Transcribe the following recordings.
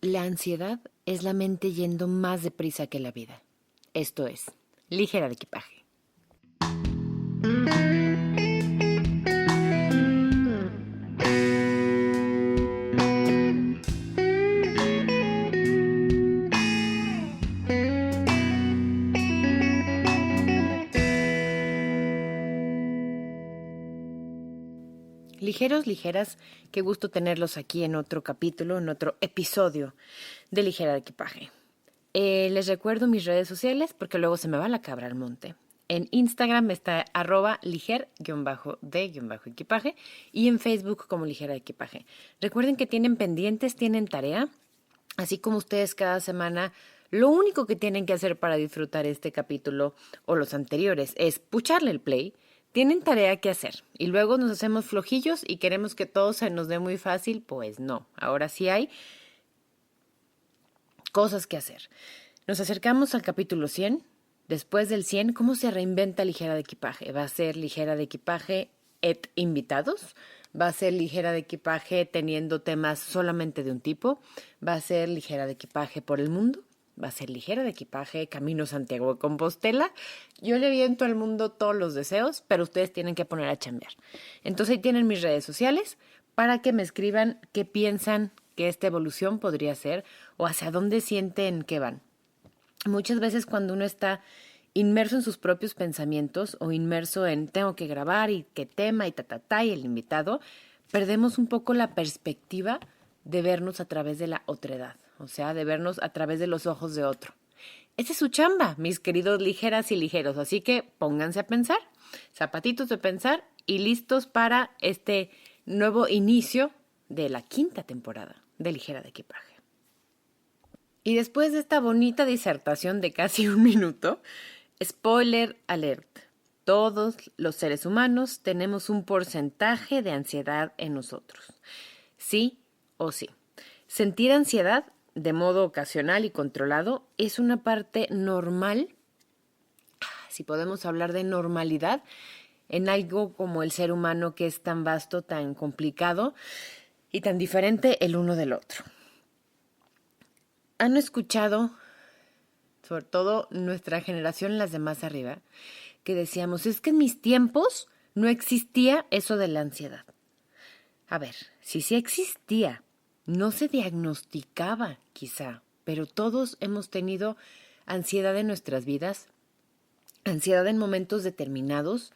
La ansiedad es la mente yendo más deprisa que la vida. Esto es, ligera de equipaje. Ligeros, ligeras, qué gusto tenerlos aquí en otro capítulo, en otro episodio de Ligera de Equipaje. Les recuerdo mis redes sociales porque luego se me va la cabra al monte. En Instagram está @liger_de_equipaje y en Facebook como Ligera de Equipaje. Recuerden que tienen pendientes, tienen tarea, así como ustedes cada semana. Lo único que tienen que hacer para disfrutar este capítulo o los anteriores es pucharle el play. Tienen tarea que hacer y luego nos hacemos flojillos y queremos que todo se nos dé muy fácil. Pues no, ahora sí hay cosas que hacer. Nos acercamos al capítulo 100. Después del 100, ¿cómo se reinventa Ligera de Equipaje? ¿Va a ser Ligera de Equipaje et invitados? ¿Va a ser Ligera de Equipaje teniendo temas solamente de un tipo? ¿Va a ser Ligera de Equipaje por el mundo? ¿Va a ser Ligera de Equipaje Camino Santiago de Compostela? Yo le aviento al mundo todos los deseos, pero ustedes tienen que poner a chambear. Entonces ahí tienen mis redes sociales para que me escriban qué piensan que esta evolución podría ser o hacia dónde sienten que van. Muchas veces cuando uno está inmerso en sus propios pensamientos o inmerso en tengo que grabar y qué tema y y el invitado, perdemos un poco la perspectiva de vernos a través de la otredad, o sea, de vernos a través de los ojos de otro. Esa es su chamba, mis queridos ligeras y ligeros, así que pónganse a pensar, zapatitos de pensar y listos para este nuevo inicio de la 5ª temporada de Ligera de Equipaje. Y después de esta bonita disertación de casi un minuto, spoiler alert, todos los seres humanos tenemos un porcentaje de ansiedad en nosotros. Sí o sí. Sentir ansiedad de modo ocasional y controlado es una parte normal, si podemos hablar de normalidad, en algo como el ser humano que es tan vasto, tan complicado y tan diferente el uno del otro. ¿Han escuchado, sobre todo nuestra generación, las de más arriba, que decíamos, es que en mis tiempos no existía eso de la ansiedad? A ver, sí existía, no se diagnosticaba quizá, pero todos hemos tenido ansiedad en nuestras vidas, ansiedad en momentos determinados,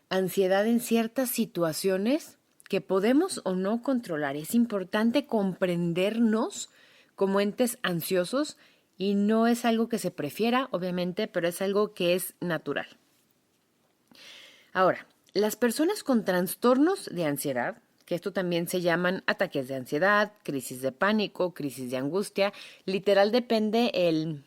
ansiedad en ciertas situaciones que podemos o no controlar. Es importante comprendernos como entes ansiosos y no es algo que se prefiera, obviamente, pero es algo que es natural. Ahora, las personas con trastornos de ansiedad, que esto también se llaman ataques de ansiedad, crisis de pánico, crisis de angustia, literal depende el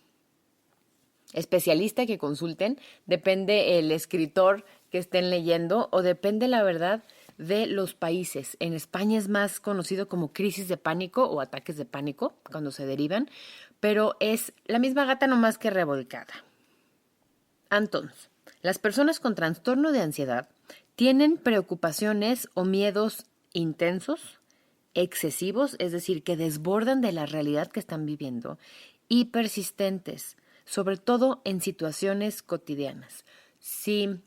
especialista que consulten, depende el escritor que estén leyendo o depende, la verdad, de los países. En España es más conocido como crisis de pánico o ataques de pánico cuando se derivan, pero es la misma gata nomás que revolcada. Entonces, las personas con trastorno de ansiedad tienen preocupaciones o miedos intensos, excesivos, es decir, que desbordan de la realidad que están viviendo, y persistentes, sobre todo en situaciones cotidianas. Si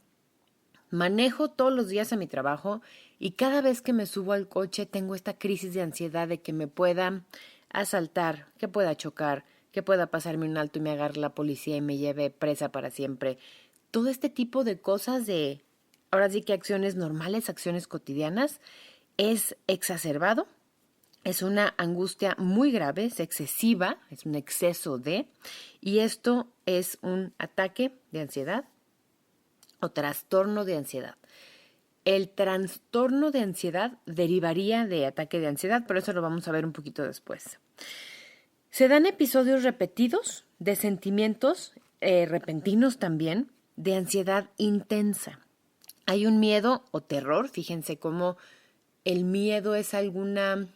manejo todos los días a mi trabajo y cada vez que me subo al coche tengo esta crisis de ansiedad de que me pueda asaltar, que pueda chocar, que pueda pasarme un alto y me agarre la policía y me lleve presa para siempre. Todo este tipo de cosas ahora sí que acciones normales, acciones cotidianas, es exacerbado. Es una angustia muy grave, es excesiva, es un exceso y esto es un ataque de ansiedad o trastorno de ansiedad. El trastorno de ansiedad derivaría de ataque de ansiedad, pero eso lo vamos a ver un poquito después. Se dan episodios repetidos de sentimientos repentinos también, de ansiedad intensa. Hay un miedo o terror, fíjense cómo el miedo es alguna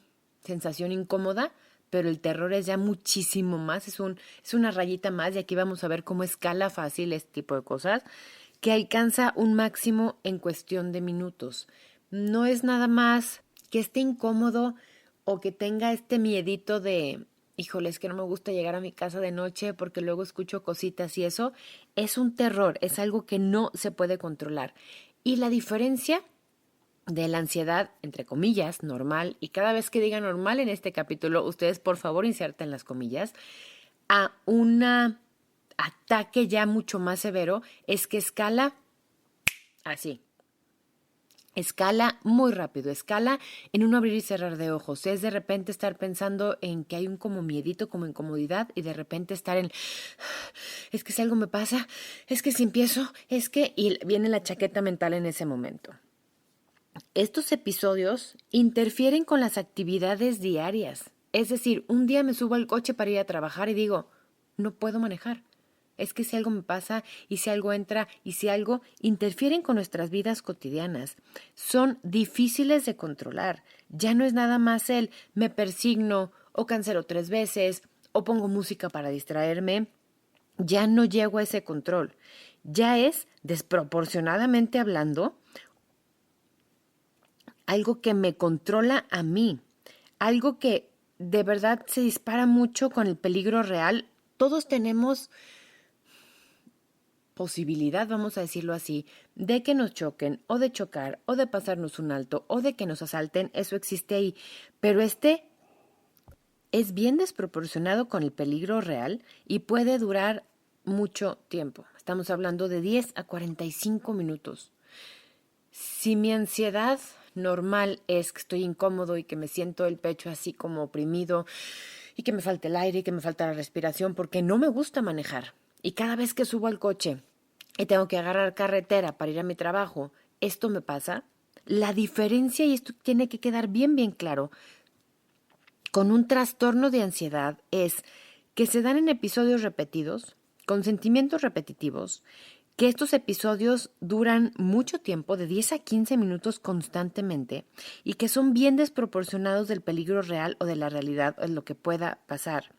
sensación incómoda, pero el terror es ya muchísimo más, es una rayita más, y aquí vamos a ver cómo escala fácil este tipo de cosas, que alcanza un máximo en cuestión de minutos. No es nada más que esté incómodo o que tenga este miedito de híjole, es que no me gusta llegar a mi casa de noche porque luego escucho cositas y eso es un terror, es algo que no se puede controlar. Y la diferencia de la ansiedad, entre comillas, normal, y cada vez que diga normal en este capítulo, ustedes por favor inserten las comillas, a un ataque ya mucho más severo, es que escala así. Escala muy rápido, escala en un abrir y cerrar de ojos. Es de repente estar pensando en que hay un como miedito, como incomodidad, y de repente estar en, es que si algo me pasa, es que si empiezo, es que, y viene la chaqueta mental en ese momento. Estos episodios interfieren con las actividades diarias. Es decir, un día me subo al coche para ir a trabajar y digo, no puedo manejar. Es que si algo me pasa y si algo entra y si algo interfieren con nuestras vidas cotidianas. Son difíciles de controlar. Ya no es nada más el me persigno o cancelo 3 veces o pongo música para distraerme. Ya no llego a ese control. Ya es, desproporcionadamente hablando, algo que me controla a mí, algo que de verdad se dispara mucho con el peligro real. Todos tenemos posibilidad, vamos a decirlo así, de que nos choquen o de chocar o de pasarnos un alto o de que nos asalten, eso existe ahí, pero este es bien desproporcionado con el peligro real y puede durar mucho tiempo. Estamos hablando de 10 a 45 minutos. Si mi ansiedad normal es que estoy incómodo y que me siento el pecho así como oprimido y que me falta el aire y que me falta la respiración porque no me gusta manejar y cada vez que subo al coche y tengo que agarrar carretera para ir a mi trabajo, esto me pasa. La diferencia, y esto tiene que quedar bien, bien claro, con un trastorno de ansiedad es que se dan en episodios repetidos, con sentimientos repetitivos, que estos episodios duran mucho tiempo, de 10 a 15 minutos constantemente, y que son bien desproporcionados del peligro real o de la realidad o de lo que pueda pasar.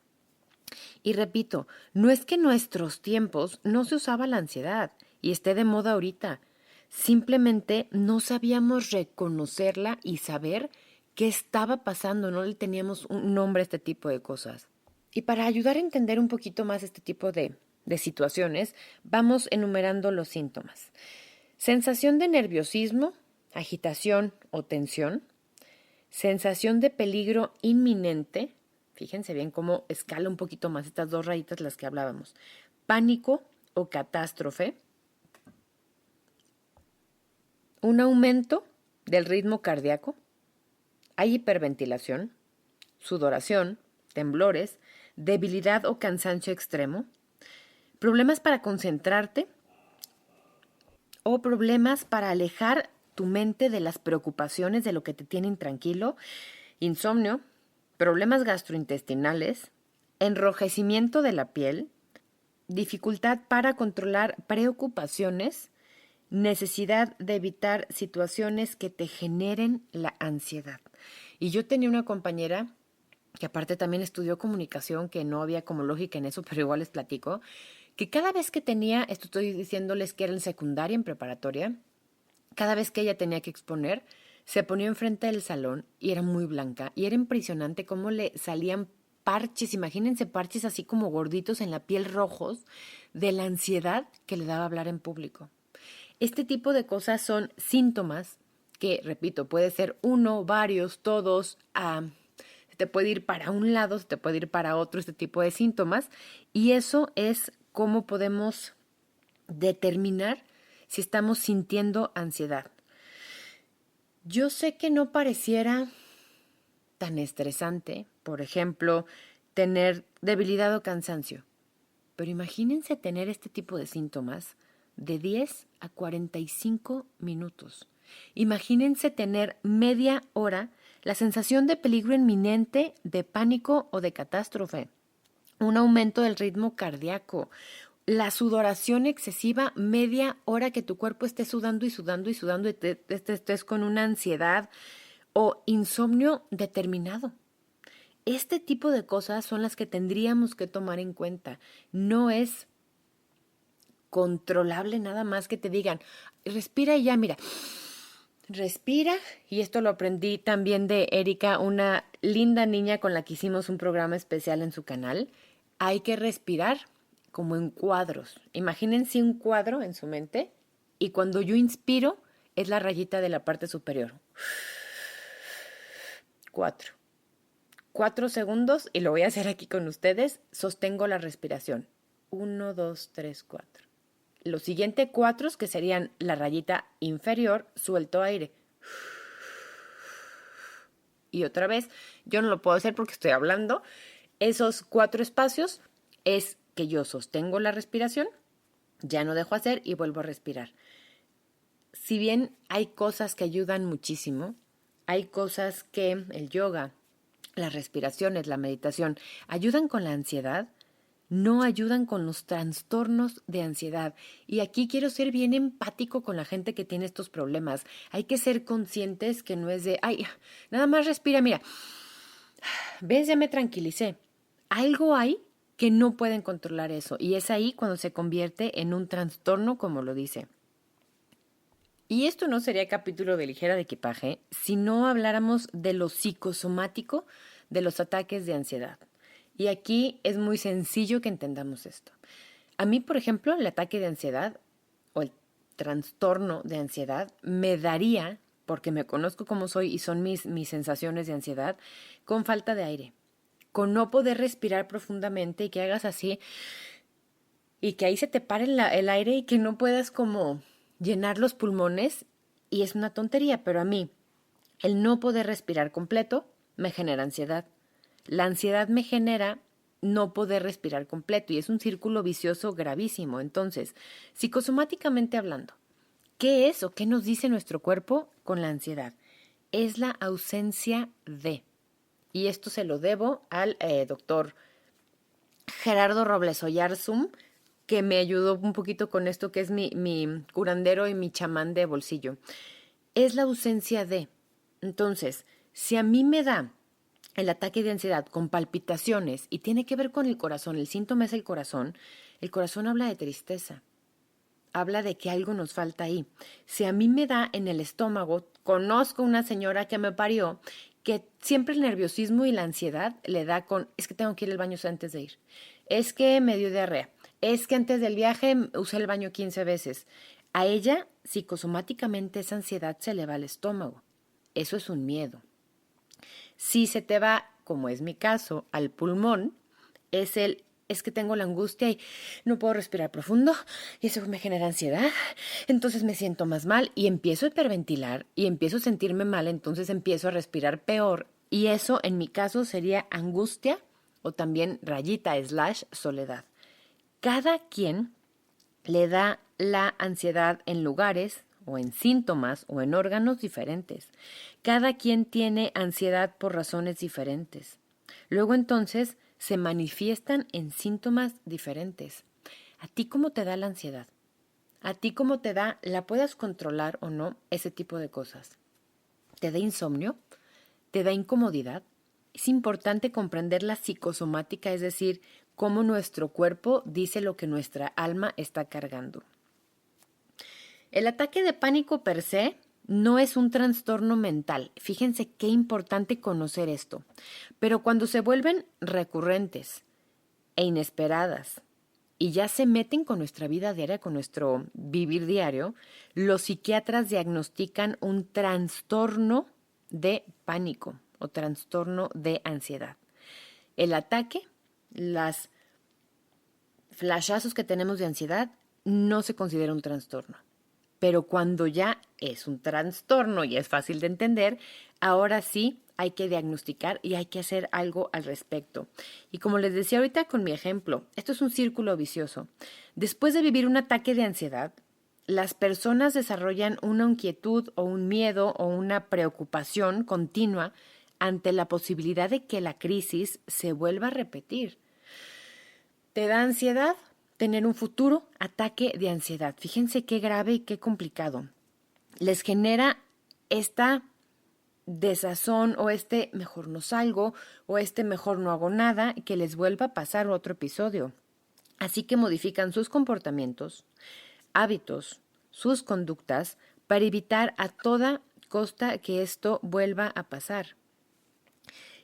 Y repito, no es que en nuestros tiempos no se usaba la ansiedad y esté de moda ahorita. Simplemente no sabíamos reconocerla y saber qué estaba pasando, no le teníamos un nombre a este tipo de cosas. Y para ayudar a entender un poquito más este tipo de situaciones, vamos enumerando los síntomas. Sensación de nerviosismo, agitación o tensión, sensación de peligro inminente, fíjense bien cómo escala un poquito más estas dos rayitas las que hablábamos, pánico o catástrofe, un aumento del ritmo cardíaco, hay hiperventilación, sudoración, temblores, debilidad o cansancio extremo, problemas para concentrarte o problemas para alejar tu mente de las preocupaciones de lo que te tiene intranquilo, insomnio, problemas gastrointestinales, enrojecimiento de la piel, dificultad para controlar preocupaciones, necesidad de evitar situaciones que te generen la ansiedad. Y yo tenía una compañera que aparte también estudió comunicación, que no había como lógica en eso, pero igual les platico, que cada vez que tenía, esto estoy diciéndoles que era en secundaria, en preparatoria, cada vez que ella tenía que exponer, se ponía enfrente del salón y era muy blanca y era impresionante cómo le salían parches, imagínense parches así como gorditos en la piel rojos de la ansiedad que le daba hablar en público. Este tipo de cosas son síntomas que, repito, puede ser uno, varios, todos, se te puede ir para un lado, se te puede ir para otro este tipo de síntomas y eso es cómo podemos determinar si estamos sintiendo ansiedad. Yo sé que no pareciera tan estresante, por ejemplo, tener debilidad o cansancio, pero imagínense tener este tipo de síntomas de 10 a 45 minutos. Imagínense tener media hora la sensación de peligro inminente, de pánico o de catástrofe, un aumento del ritmo cardíaco, la sudoración excesiva, media hora que tu cuerpo esté sudando y sudando y sudando y estés con una ansiedad o insomnio determinado. Este tipo de cosas son las que tendríamos que tomar en cuenta. No es controlable nada más que te digan, respira y ya, mira, respira, y esto lo aprendí también de Erika, una linda niña con la que hicimos un programa especial en su canal. Hay que respirar como en cuadros. Imagínense un cuadro en su mente y cuando yo inspiro es la rayita de la parte superior. 4. 4 segundos y lo voy a hacer aquí con ustedes. Sostengo la respiración. 1, 2, 3, 4. Los siguientes 4, que serían la rayita inferior, suelto aire. Y otra vez, yo no lo puedo hacer porque estoy hablando. Esos 4 espacios es que yo sostengo la respiración, ya no dejo hacer y vuelvo a respirar. Si bien hay cosas que ayudan muchísimo, hay cosas que el yoga, las respiraciones, la meditación, ayudan con la ansiedad, no ayudan con los trastornos de ansiedad. Y aquí quiero ser bien empático con la gente que tiene estos problemas. Hay que ser conscientes que no es de, ay, nada más respira, mira, ves, ya me tranquilicé. Algo hay que no pueden controlar eso. Y es ahí cuando se convierte en un trastorno, como lo dice. Y esto no sería capítulo de ligera de equipaje si no habláramos de lo psicosomático de los ataques de ansiedad. Y aquí es muy sencillo que entendamos esto. A mí, por ejemplo, el ataque de ansiedad o el trastorno de ansiedad me daría, porque me conozco como soy y son mis sensaciones de ansiedad, con falta de aire, con no poder respirar profundamente y que hagas así y que ahí se te pare el aire y que no puedas como llenar los pulmones. Y es una tontería, pero a mí el no poder respirar completo me genera ansiedad. La ansiedad me genera no poder respirar completo y es un círculo vicioso gravísimo. Entonces, psicosomáticamente hablando, ¿qué es o qué nos dice nuestro cuerpo con la ansiedad? Es la ausencia de. Y esto se lo debo al doctor Gerardo Robles Oyarzún, que me ayudó un poquito con esto, que es mi curandero y mi chamán de bolsillo. Es la ausencia de. Entonces, si a mí me da el ataque de ansiedad con palpitaciones y tiene que ver con el corazón, el síntoma es el corazón habla de tristeza, habla de que algo nos falta ahí. Si a mí me da en el estómago, conozco una señora que me parió que siempre el nerviosismo y la ansiedad le da con, es que tengo que ir al baño antes de ir, es que me dio diarrea, es que antes del viaje usé el baño 15 veces. A ella, psicosomáticamente, esa ansiedad se le va al estómago. Eso es un miedo. Si se te va, como es mi caso, al pulmón, es que tengo la angustia y no puedo respirar profundo y eso me genera ansiedad, entonces me siento más mal y empiezo a hiperventilar y empiezo a sentirme mal, entonces empiezo a respirar peor y eso en mi caso sería angustia o también rayita / soledad. Cada quien le da la ansiedad en lugares o en síntomas o en órganos diferentes. Cada quien tiene ansiedad por razones diferentes. Luego entonces se manifiestan en síntomas diferentes. ¿A ti cómo te da la ansiedad? ¿A ti cómo te da, la puedas controlar o no, ese tipo de cosas? ¿Te da insomnio? ¿Te da incomodidad? Es importante comprender la psicosomática, es decir, cómo nuestro cuerpo dice lo que nuestra alma está cargando. El ataque de pánico per se no es un trastorno mental. Fíjense qué importante conocer esto. Pero cuando se vuelven recurrentes e inesperadas y ya se meten con nuestra vida diaria, con nuestro vivir diario, los psiquiatras diagnostican un trastorno de pánico o trastorno de ansiedad. El ataque, las flashazos que tenemos de ansiedad, no se considera un trastorno. Pero cuando ya es un trastorno y es fácil de entender, ahora sí hay que diagnosticar y hay que hacer algo al respecto. Y como les decía ahorita con mi ejemplo, esto es un círculo vicioso. Después de vivir un ataque de ansiedad, las personas desarrollan una inquietud o un miedo o una preocupación continua ante la posibilidad de que la crisis se vuelva a repetir. ¿Te da ansiedad tener un futuro ataque de ansiedad? Fíjense qué grave y qué complicado. Les genera esta desazón o mejor no salgo o mejor no hago nada, que les vuelva a pasar otro episodio. Así que modifican sus comportamientos, hábitos, sus conductas para evitar a toda consta que esto vuelva a pasar.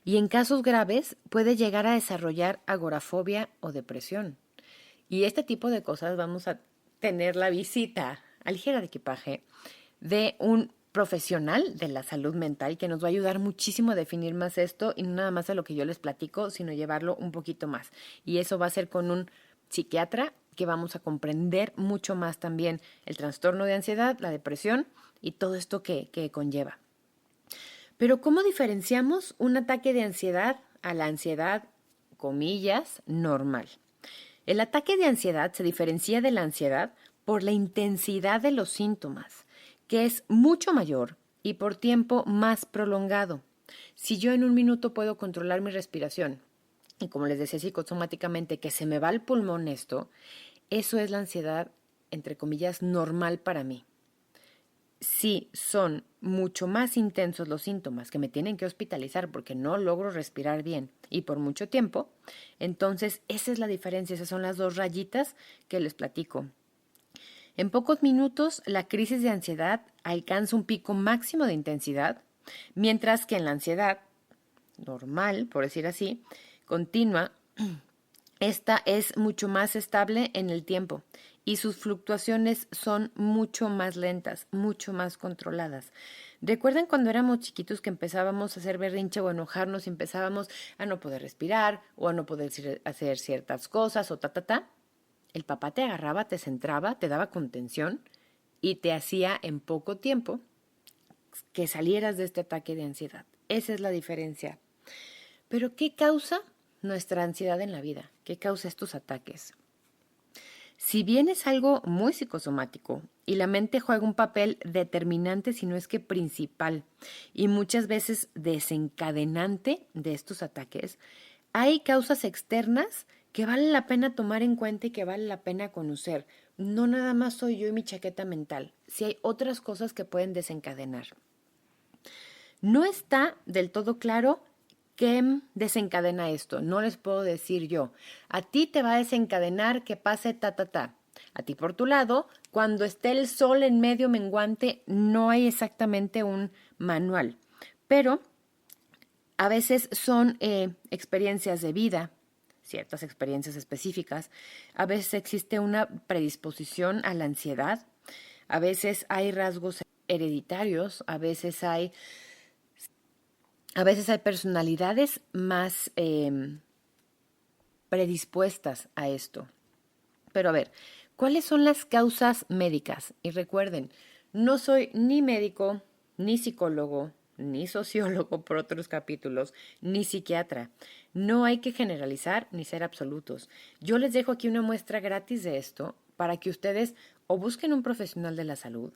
Y en casos graves puede llegar a desarrollar agorafobia o depresión. Y este tipo de cosas vamos a tener la visita a ligera de equipaje de un profesional de la salud mental que nos va a ayudar muchísimo a definir más esto y no nada más a lo que yo les platico, sino llevarlo un poquito más. Y eso va a ser con un psiquiatra que vamos a comprender mucho más también el trastorno de ansiedad, la depresión y todo esto que conlleva. Pero ¿cómo diferenciamos un ataque de ansiedad a la ansiedad, comillas, normal? El ataque de ansiedad se diferencia de la ansiedad por la intensidad de los síntomas, que es mucho mayor y por tiempo más prolongado. Si yo en un minuto puedo controlar mi respiración, y como les decía psicosomáticamente que se me va el pulmón esto, eso es la ansiedad, entre comillas, normal para mí. Si son mucho más intensos los síntomas que me tienen que hospitalizar porque no logro respirar bien y por mucho tiempo, entonces esa es la diferencia, esas son las dos rayitas que les platico. En pocos minutos la crisis de ansiedad alcanza un pico máximo de intensidad, mientras que en la ansiedad normal, por decir así, continua, esta es mucho más estable en el tiempo y sus fluctuaciones son mucho más lentas, mucho más controladas. ¿Recuerdan cuando éramos chiquitos que empezábamos a hacer berrinche o enojarnos y empezábamos a no poder respirar o a no poder hacer ciertas cosas o ta? El papá te agarraba, te centraba, te daba contención y te hacía en poco tiempo que salieras de este ataque de ansiedad. Esa es la diferencia. Pero ¿qué causa nuestra ansiedad en la vida? ¿Qué causa estos ataques? Si bien es algo muy psicosomático y la mente juega un papel determinante, si no es que principal, y muchas veces desencadenante de estos ataques, hay causas externas que vale la pena tomar en cuenta y que vale la pena conocer. No nada más soy yo y mi chaqueta mental, si hay otras cosas que pueden desencadenar. No está del todo claro qué desencadena esto. No les puedo decir yo. A ti te va a desencadenar que pase ta. A ti por tu lado, cuando esté el sol en medio menguante, no hay exactamente un manual. Pero a veces son experiencias de vida, ciertas experiencias específicas. A veces existe una predisposición a la ansiedad. A veces hay rasgos hereditarios. A veces hay personalidades más predispuestas a esto. Pero a ver, ¿cuáles son las causas médicas? Y recuerden, no soy ni médico, ni psicólogo, ni sociólogo por otros capítulos, ni psiquiatra. No hay que generalizar ni ser absolutos. Yo les dejo aquí una muestra gratis de esto para que ustedes o busquen un profesional de la salud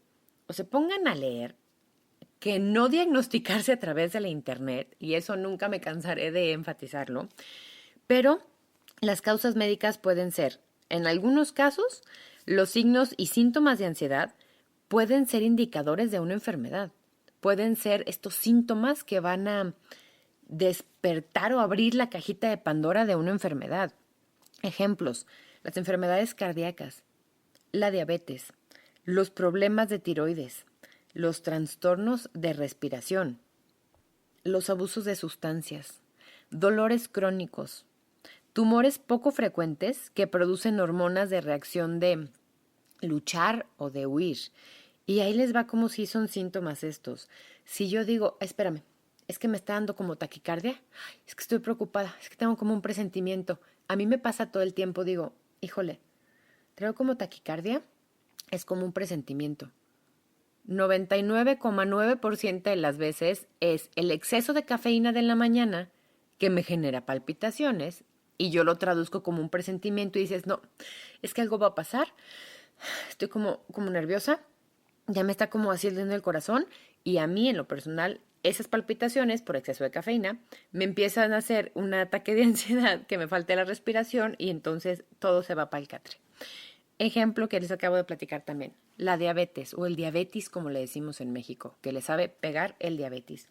o se pongan a leer, que no diagnosticarse a través de la internet, y eso nunca me cansaré de enfatizarlo, pero las causas médicas pueden ser, en algunos casos, los signos y síntomas de ansiedad pueden ser indicadores de una enfermedad. Pueden ser estos síntomas que van a despertar o abrir la cajita de Pandora de una enfermedad. Ejemplos, las enfermedades cardíacas, la diabetes, los problemas de tiroides, los trastornos de respiración, los abusos de sustancias, dolores crónicos, tumores poco frecuentes que producen hormonas de reacción de luchar o de huir. Y ahí les va como si son síntomas estos. Si yo digo, espérame, es que me está dando como taquicardia, es que estoy preocupada, es que tengo como un presentimiento. A mí me pasa todo el tiempo, digo, híjole, traigo como taquicardia, es como un presentimiento. 99,9% de las veces es el exceso de cafeína de la mañana que me genera palpitaciones y yo lo traduzco como un presentimiento y dices, no, es que algo va a pasar, estoy como nerviosa, ya me está como haciendo el corazón y a mí en lo personal esas palpitaciones por exceso de cafeína me empiezan a hacer un ataque de ansiedad que me falte la respiración y entonces todo se va para el catre. Ejemplo que les acabo de platicar también, la diabetes o el diabetes como le decimos en México, que le sabe pegar el diabetes.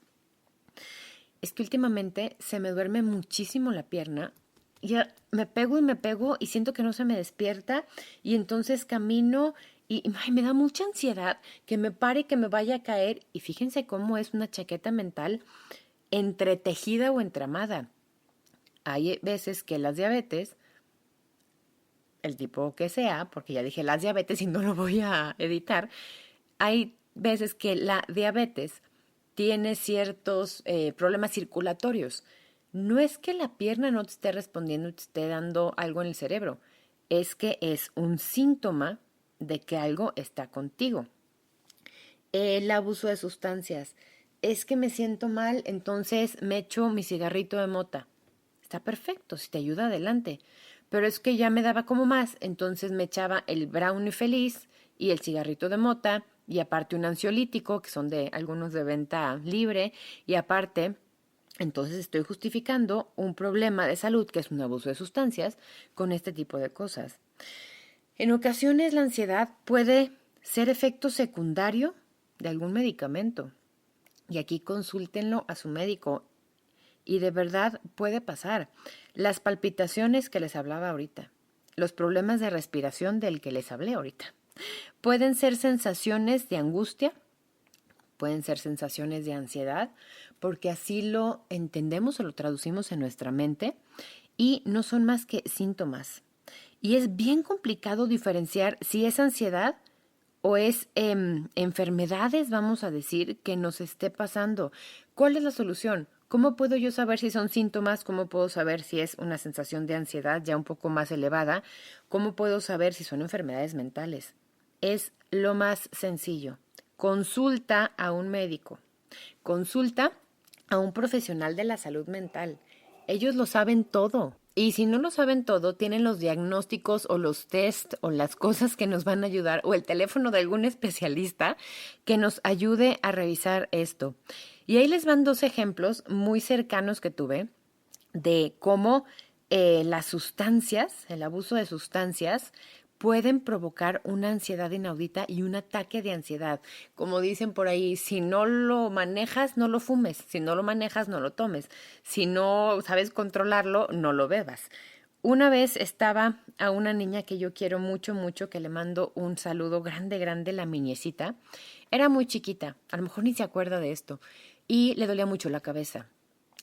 Es que últimamente se me duerme muchísimo la pierna, ya me pego y siento que no se me despierta y entonces camino y ay, me da mucha ansiedad que me pare, que me vaya a caer. Y fíjense cómo es una chaqueta mental entretejida o entramada. Hay veces que las diabetes, el tipo que sea, porque ya dije las diabetes y no lo voy a editar, hay veces que la diabetes tiene ciertos problemas circulatorios. No es que la pierna no te esté respondiendo y te esté dando algo en el cerebro, es que es un síntoma de que algo está contigo. El abuso de sustancias. Es que me siento mal, entonces me echo mi cigarrito de mota. Está perfecto, si te ayuda, adelante. Pero es que ya me daba como más, entonces me echaba el brownie feliz y el cigarrito de mota y aparte un ansiolítico, que son de algunos de venta libre, y aparte, entonces estoy justificando un problema de salud, que es un abuso de sustancias, con este tipo de cosas. En ocasiones la ansiedad puede ser efecto secundario de algún medicamento. Y aquí consúltenlo a su médico. Y de verdad puede pasar. Las palpitaciones que les hablaba ahorita, los problemas de respiración del que les hablé ahorita, pueden ser sensaciones de angustia, pueden ser sensaciones de ansiedad, porque así lo entendemos o lo traducimos en nuestra mente y no son más que síntomas. Y es bien complicado diferenciar si es ansiedad o es enfermedades, vamos a decir, que nos esté pasando. ¿Cuál es la solución? ¿Cómo puedo yo saber si son síntomas? ¿Cómo puedo saber si es una sensación de ansiedad ya un poco más elevada? ¿Cómo puedo saber si son enfermedades mentales? Es lo más sencillo. Consulta a un médico. Consulta a un profesional de la salud mental. Ellos lo saben todo. Y si no lo saben todo, tienen los diagnósticos o los test o las cosas que nos van a ayudar o el teléfono de algún especialista que nos ayude a revisar esto. Y ahí les van 2 ejemplos muy cercanos que tuve de cómo las sustancias, el abuso de sustancias, pueden provocar una ansiedad inaudita y un ataque de ansiedad. Como dicen por ahí, si no lo manejas, no lo fumes. Si no lo manejas, no lo tomes. Si no sabes controlarlo, no lo bebas. Una vez estaba a una niña que yo quiero mucho, mucho, que le mando un saludo grande, grande, la Miñecita. Era muy chiquita, a lo mejor ni se acuerda de esto, y le dolía mucho la cabeza.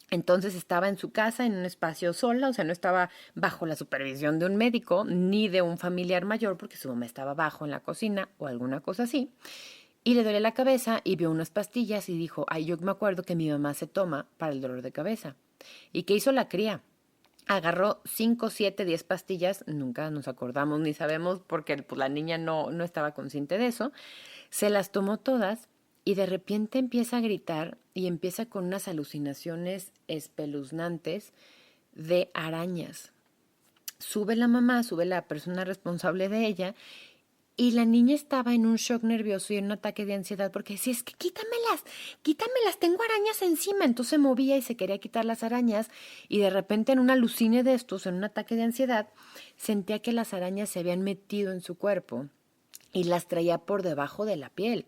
Entonces estaba en su casa, en un espacio sola, o sea, no estaba bajo la supervisión de un médico ni de un familiar mayor, porque su mamá estaba abajo en la cocina o alguna cosa así. Y le dolía la cabeza y vio unas pastillas y dijo, ay, yo me acuerdo que mi mamá se toma para el dolor de cabeza. ¿Y qué hizo la cría? Agarró 5, 7, 10 pastillas, nunca nos acordamos ni sabemos porque pues, la niña no estaba consciente de eso. Se las tomó todas y de repente empieza a gritar y empieza con unas alucinaciones espeluznantes de arañas. Sube la mamá, sube la persona responsable de ella y la niña estaba en un shock nervioso y en un ataque de ansiedad porque decía, es que quítamelas, tengo arañas encima. Entonces se movía y se quería quitar las arañas y de repente en un alucine de estos, en un ataque de ansiedad, sentía que las arañas se habían metido en su cuerpo y las traía por debajo de la piel.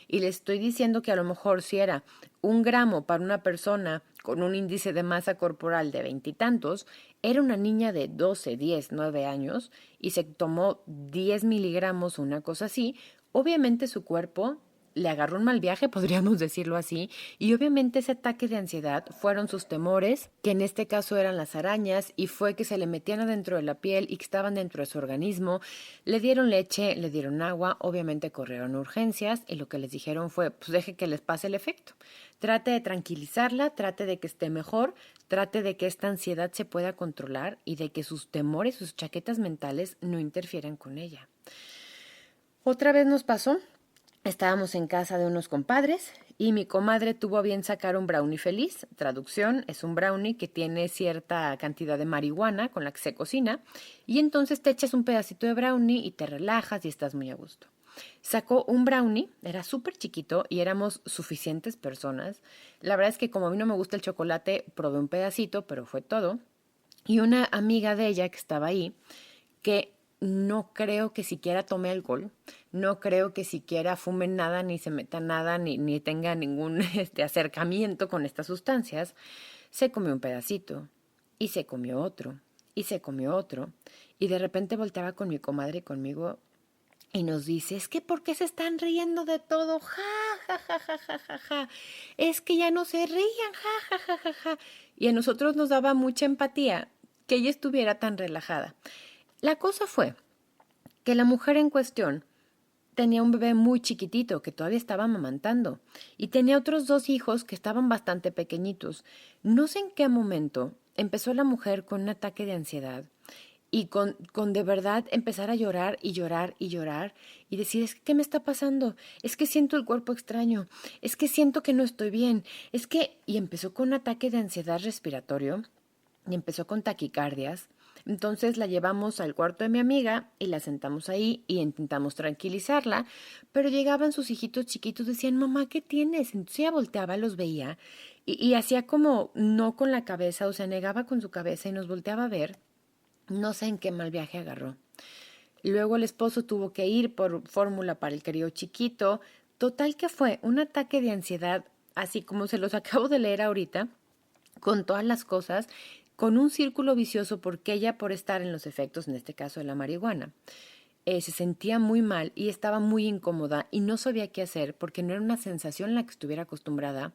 Y le estoy diciendo que a lo mejor si era 1 gramo para una persona con un índice de masa corporal de 20 y tantos, era una niña de 12, 10, 9 años y se tomó 10 miligramos, una cosa así, obviamente su cuerpo le agarró un mal viaje, podríamos decirlo así, y obviamente ese ataque de ansiedad fueron sus temores, que en este caso eran las arañas, y fue que se le metían adentro de la piel y que estaban dentro de su organismo. Le dieron leche, le dieron agua, obviamente corrieron urgencias, y lo que les dijeron fue, pues deje que les pase el efecto. Trate de tranquilizarla, trate de que esté mejor, trate de que esta ansiedad se pueda controlar y de que sus temores, sus chaquetas mentales no interfieran con ella. Otra vez nos pasó. Estábamos en casa de unos compadres y mi comadre tuvo a bien sacar un brownie feliz. Traducción, es un brownie que tiene cierta cantidad de marihuana con la que se cocina y entonces te echas un pedacito de brownie y te relajas y estás muy a gusto. Sacó un brownie, era súper chiquito y éramos suficientes personas. La verdad es que como a mí no me gusta el chocolate, probé un pedacito, pero fue todo. Y una amiga de ella que estaba ahí, que no creo que siquiera tome alcohol, no creo que siquiera fume nada, ni se meta nada, ni tenga ningún acercamiento con estas sustancias, se comió un pedacito, y se comió otro, y se comió otro, y de repente volteaba con mi comadre y conmigo, y nos dice, es que ¿por qué se están riendo de todo? Ja, ja, ja, ja, ja, ja, ja. Es que ya no se rían, ja, ja, ja, ja, ja. Y a nosotros nos daba mucha empatía que ella estuviera tan relajada. La cosa fue que la mujer en cuestión tenía un bebé muy chiquitito que todavía estaba amamantando y tenía otros 2 hijos que estaban bastante pequeñitos. No sé en qué momento empezó la mujer con un ataque de ansiedad y con de verdad empezar a llorar y llorar y llorar y decir, es que, ¿qué me está pasando? Es que siento el cuerpo extraño, es que siento que no estoy bien, es que... Y empezó con un ataque de ansiedad respiratorio y empezó con taquicardias. Entonces la llevamos al cuarto de mi amiga y la sentamos ahí y intentamos tranquilizarla, pero llegaban sus hijitos chiquitos, decían, mamá, ¿qué tienes? Entonces ella volteaba, los veía y hacía como no con la cabeza, o sea, negaba con su cabeza y nos volteaba a ver. No sé en qué mal viaje agarró. Luego el esposo tuvo que ir por fórmula para el crío chiquito. Total que fue un ataque de ansiedad, así como se los acabo de leer ahorita, con todas las cosas, con un círculo vicioso porque ella por estar en los efectos, en este caso de la marihuana, se sentía muy mal y estaba muy incómoda y no sabía qué hacer porque no era una sensación a la que estuviera acostumbrada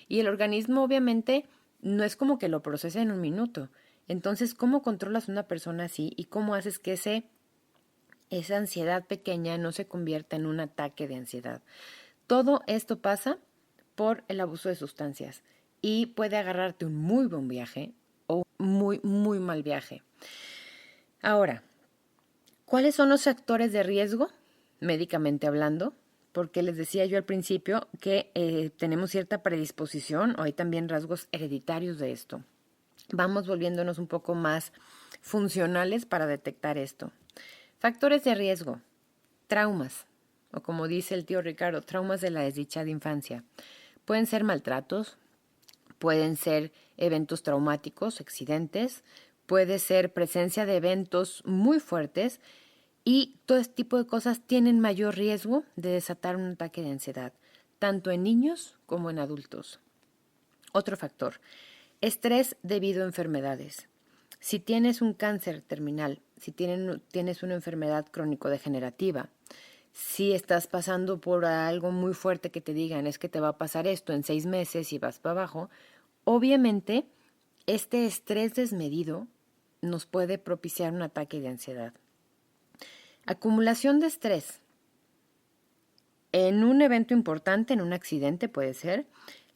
y el organismo obviamente no es como que lo procese en un minuto. Entonces, ¿cómo controlas a una persona así y cómo haces que esa ansiedad pequeña no se convierta en un ataque de ansiedad? Todo esto pasa por el abuso de sustancias y puede agarrarte un muy buen viaje o un muy, muy mal viaje. Ahora, ¿cuáles son los factores de riesgo, médicamente hablando? Porque les decía yo al principio que tenemos cierta predisposición o hay también rasgos hereditarios de esto. Vamos volviéndonos un poco más funcionales para detectar esto. Factores de riesgo, traumas, o como dice el tío Ricardo, traumas de la desdichada infancia. Pueden ser maltratos, pueden ser eventos traumáticos, accidentes, puede ser presencia de eventos muy fuertes y todo este tipo de cosas tienen mayor riesgo de desatar un ataque de ansiedad, tanto en niños como en adultos. Otro factor, estrés debido a enfermedades. Si tienes un cáncer terminal, si tienes una enfermedad crónico-degenerativa, si estás pasando por algo muy fuerte que te digan es que te va a pasar esto en 6 meses y vas para abajo, obviamente este estrés desmedido nos puede propiciar un ataque de ansiedad. Acumulación de estrés. En un evento importante, en un accidente puede ser,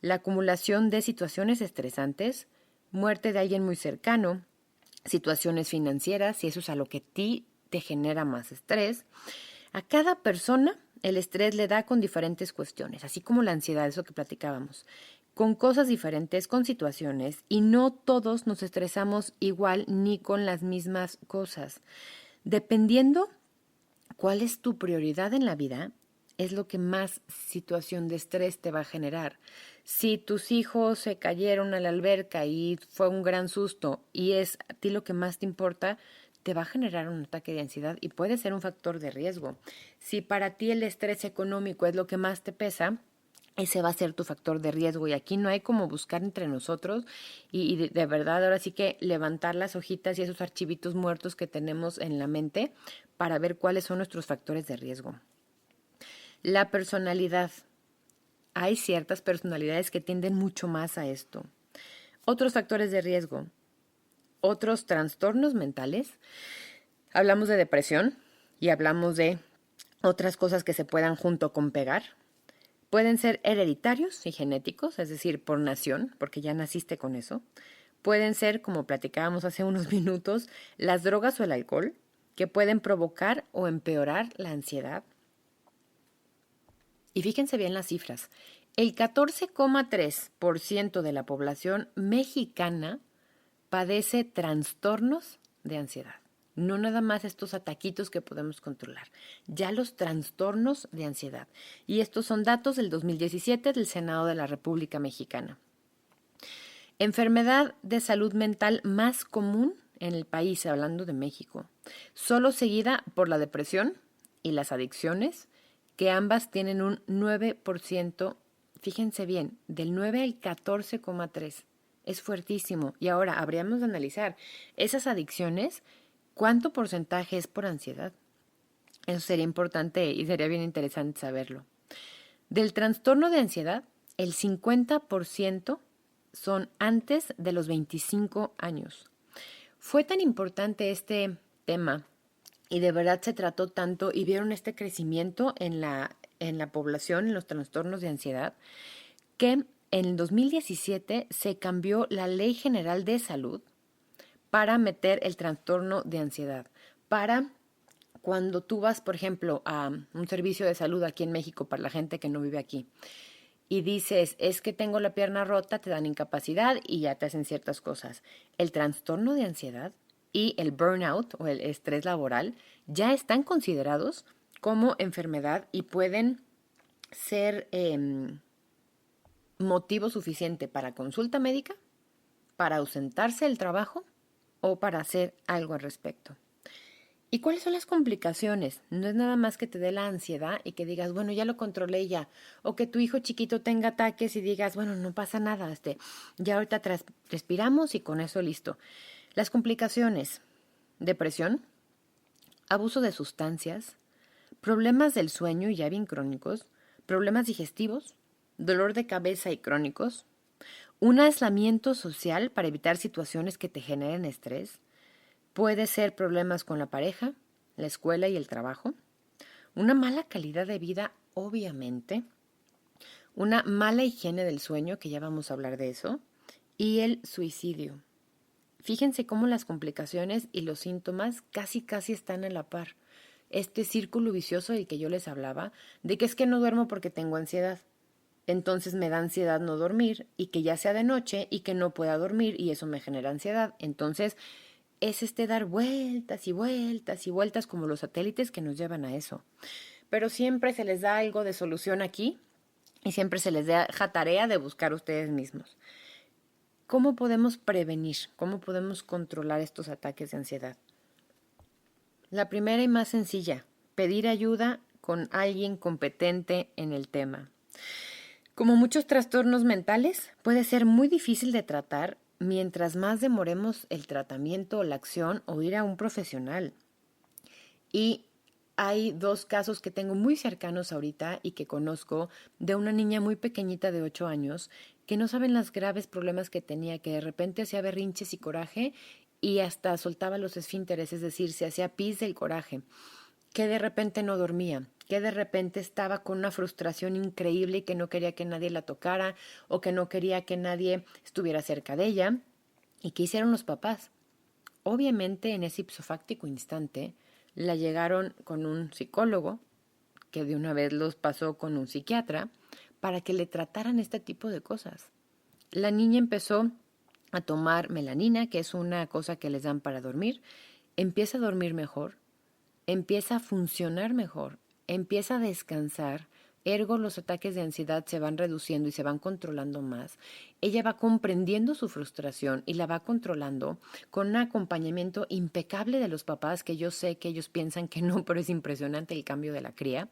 la acumulación de situaciones estresantes, muerte de alguien muy cercano, situaciones financieras, si eso es a lo que a ti te genera más estrés. A cada persona el estrés le da con diferentes cuestiones, así como la ansiedad, eso que platicábamos, con cosas diferentes, con situaciones, y no todos nos estresamos igual ni con las mismas cosas. Dependiendo cuál es tu prioridad en la vida, es lo que más situación de estrés te va a generar. Si tus hijos se cayeron a la alberca y fue un gran susto y es a ti lo que más te importa, te va a generar un ataque de ansiedad y puede ser un factor de riesgo. Si para ti el estrés económico es lo que más te pesa, ese va a ser tu factor de riesgo y aquí no hay como buscar entre nosotros y de verdad ahora sí que levantar las hojitas y esos archivitos muertos que tenemos en la mente para ver cuáles son nuestros factores de riesgo. La personalidad. Hay ciertas personalidades que tienden mucho más a esto. Otros factores de riesgo. Otros trastornos mentales. Hablamos de depresión y hablamos de otras cosas que se puedan junto con pegar. Pueden ser hereditarios y genéticos, es decir, por nación, porque ya naciste con eso. Pueden ser, como platicábamos hace unos minutos, las drogas o el alcohol, que pueden provocar o empeorar la ansiedad. Y fíjense bien las cifras. El 14,3% de la población mexicana padece trastornos de ansiedad. No nada más estos ataquitos que podemos controlar, ya los trastornos de ansiedad. Y estos son datos del 2017 del Senado de la República Mexicana. Enfermedad de salud mental más común en el país, hablando de México, solo seguida por la depresión y las adicciones, que ambas tienen un 9%, fíjense bien, del 9 al 14,3%. Es fuertísimo. Y ahora habríamos de analizar esas adicciones, ¿cuánto porcentaje es por ansiedad? Eso sería importante y sería bien interesante saberlo. Del trastorno de ansiedad, el 50% son antes de los 25 años. Fue tan importante este tema y de verdad se trató tanto y vieron este crecimiento en la población, en los trastornos de ansiedad, que en el 2017 se cambió la Ley General de Salud para meter el trastorno de ansiedad. Para cuando tú vas, por ejemplo, a un servicio de salud aquí en México para la gente que no vive aquí y dices, es que tengo la pierna rota, te dan incapacidad y ya te hacen ciertas cosas. El trastorno de ansiedad y el burnout o el estrés laboral ya están considerados como enfermedad y pueden ser motivo suficiente para consulta médica, para ausentarse del trabajo o para hacer algo al respecto. ¿Y cuáles son las complicaciones? No es nada más que te dé la ansiedad y que digas, bueno, ya lo controlé ya. O que tu hijo chiquito tenga ataques y digas, bueno, no pasa nada, ya ahorita respiramos y con eso listo. Las complicaciones, depresión, abuso de sustancias, problemas del sueño ya bien crónicos, problemas digestivos, dolor de cabeza y crónicos, un aislamiento social para evitar situaciones que te generen estrés, puede ser problemas con la pareja, la escuela y el trabajo, una mala calidad de vida, obviamente, una mala higiene del sueño, que ya vamos a hablar de eso, y el suicidio. Fíjense cómo las complicaciones y los síntomas casi están a la par. Este círculo vicioso del que yo les hablaba, de que es que no duermo porque tengo ansiedad. Entonces me da ansiedad no dormir y que ya sea de noche y que no pueda dormir y eso me genera ansiedad. Entonces es dar vueltas y vueltas y vueltas como los satélites que nos llevan a eso. Pero siempre se les da algo de solución aquí y siempre se les deja tarea de buscar ustedes mismos. ¿Cómo podemos prevenir? ¿Cómo podemos controlar estos ataques de ansiedad? La primera y más sencilla, pedir ayuda con alguien competente en el tema. Como muchos trastornos mentales, puede ser muy difícil de tratar mientras más demoremos el tratamiento o la acción o ir a un profesional. Y hay 2 casos que tengo muy cercanos ahorita y que conozco de una niña muy pequeñita de 8 años que no saben los graves problemas que tenía, que de repente hacía berrinches y coraje y hasta soltaba los esfínteres, es decir, se hacía pis del coraje, que de repente no dormía, que de repente estaba con una frustración increíble y que no quería que nadie la tocara o que no quería que nadie estuviera cerca de ella. ¿Y qué hicieron los papás? Obviamente en ese ipsofáctico instante la llegaron con un psicólogo que de una vez los pasó con un psiquiatra para que le trataran este tipo de cosas. La niña empezó a tomar melanina, que es una cosa que les dan para dormir, empieza a dormir mejor, empieza a funcionar mejor, empieza a descansar, ergo los ataques de ansiedad se van reduciendo y se van controlando más. Ella va comprendiendo su frustración y la va controlando con un acompañamiento impecable de los papás, que yo sé que ellos piensan que no, pero es impresionante el cambio de la cría,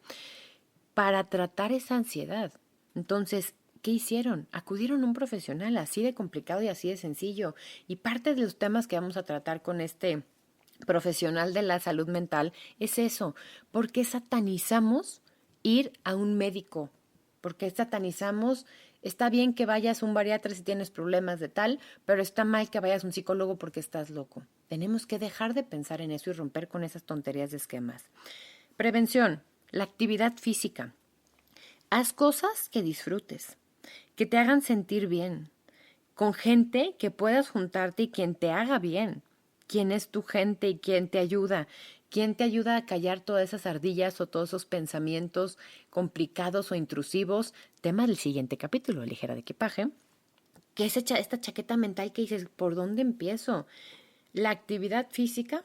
para tratar esa ansiedad. Entonces, ¿qué hicieron? Acudieron a un profesional, así de complicado y así de sencillo. Y parte de los temas que vamos a tratar con este profesional de la salud mental es eso. ¿Por qué satanizamos ir a un médico? ¿Por qué satanizamos? Está bien que vayas a un bariatra si tienes problemas de tal, pero está mal que vayas a un psicólogo porque estás loco. Tenemos que dejar de pensar en eso y romper con esas tonterías de esquemas. Prevención, la actividad física. Haz cosas que disfrutes, que te hagan sentir bien, con gente que puedas juntarte y quien te haga bien. ¿Quién es tu gente y quién te ayuda? ¿Quién te ayuda a callar todas esas ardillas o todos esos pensamientos complicados o intrusivos? Tema del siguiente capítulo, ligera de equipaje. ¿Qué es esta chaqueta mental que dices, ¿por dónde empiezo? La actividad física,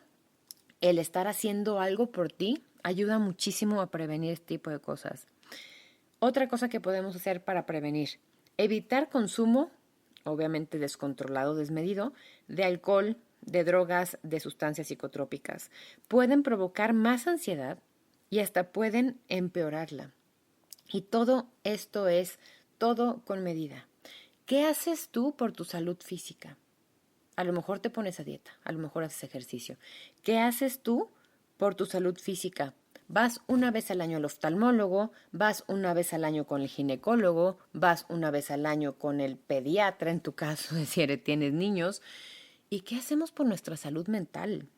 el estar haciendo algo por ti, ayuda muchísimo a prevenir este tipo de cosas. Otra cosa que podemos hacer para prevenir, evitar consumo, obviamente descontrolado, desmedido, de alcohol, de drogas, de sustancias psicotrópicas. Pueden provocar más ansiedad y hasta pueden empeorarla. Y todo esto es todo con medida. ¿Qué haces tú por tu salud física? A lo mejor te pones a dieta, a lo mejor haces ejercicio. ¿Qué haces tú por tu salud física? Vas una vez al año al oftalmólogo, vas una vez al año con el ginecólogo, vas una vez al año con el pediatra, en tu caso, si tienes niños. ¿Y qué hacemos por nuestra salud mental?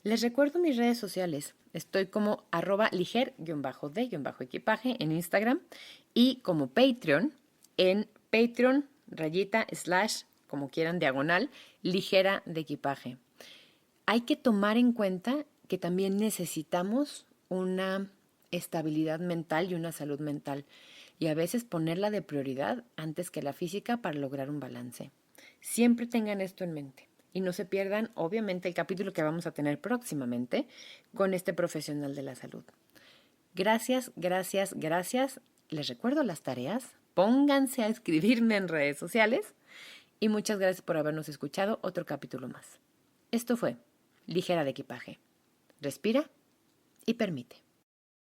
Les recuerdo mis redes sociales. Estoy como @liger_de_equipaje en Instagram y como Patreon en Patreon / como quieran diagonal ligera de equipaje. Hay que tomar en cuenta que también necesitamos una estabilidad mental y una salud mental y a veces ponerla de prioridad antes que la física para lograr un balance. Siempre tengan esto en mente y no se pierdan, obviamente, el capítulo que vamos a tener próximamente con este profesional de la salud. Gracias, gracias, gracias. Les recuerdo las tareas. Pónganse a escribirme en redes sociales y muchas gracias por habernos escuchado otro capítulo más. Esto fue Ligera de Equipaje. Respira y permite.